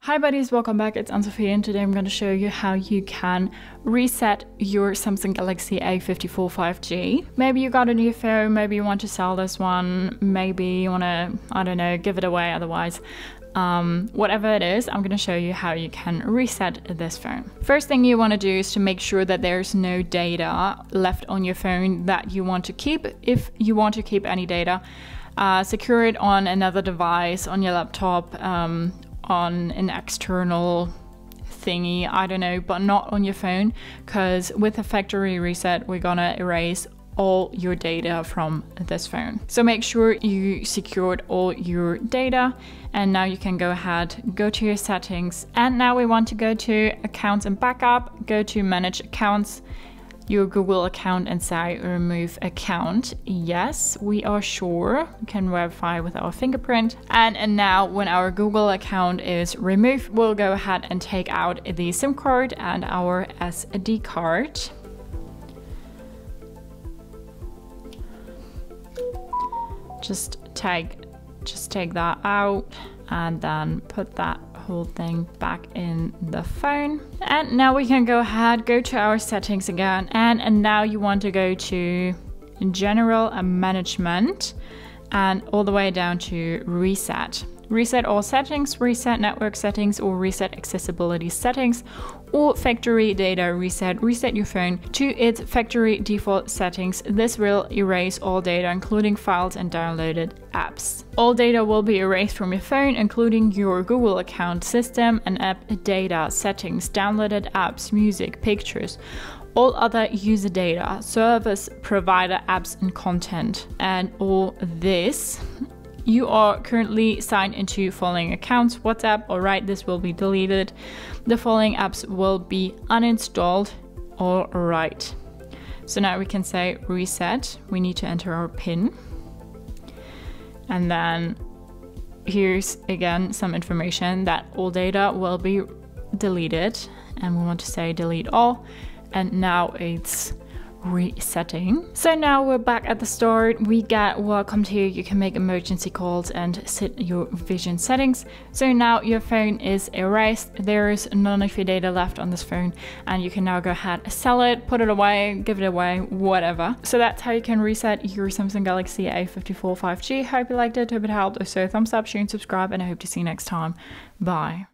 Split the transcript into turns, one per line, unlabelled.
Hi buddies, welcome back. It's Anne-Sophie and today I'm going to show you how you can reset your Samsung Galaxy A54 5G. Maybe you got a new phone, maybe you want to sell this one, maybe you want to, I don't know, give it away otherwise. Whatever it is, I'm going to show you how you can reset this phone. First thing you want to do is to make sure that there's no data left on your phone that you want to keep. If you want to keep any data, secure it on another device, on your laptop, on an external thingy, I don't know, but not on your phone, because with a factory reset we're gonna erase all your data from this phone. So make sure you secured all your data, and now you can go ahead, go to your settings, and now we want to go to accounts and backup, go to manage accounts, your Google account, and say remove account. Yes, we are sure. We can verify with our fingerprint. And now when our Google account is removed, we'll go ahead and take out the SIM card and our SD card. Just take that out and then put that whole thing back in the phone. And now we can go ahead, go to our settings again, and now you want to go to general and management and all the way down to reset. Reset all settings, reset network settings, or reset accessibility settings, or factory data reset. Reset your phone to its factory default settings. This will erase all data, including files and downloaded apps. All data will be erased from your phone, including your Google account, system and app data, settings, downloaded apps, music, pictures, all other user data, service provider apps and content. And all this, you are currently signed into following accounts, WhatsApp, alright, this will be deleted. The following apps will be uninstalled, alright. So now we can say reset. We need to enter our PIN. And then here's again some information that all data will be deleted. And we want to say delete all. And now it's resetting. So now we're back at the start. We get welcomed here. You can make emergency calls and set your vision settings. So now your phone is erased. There is none of your data left on this phone, and you can now go ahead, sell it, put it away, give it away, whatever. So that's how you can reset your Samsung Galaxy A54 5G. Hope you liked it, hope it helped. If so, thumbs up, share and subscribe, and I hope to see you next time. Bye.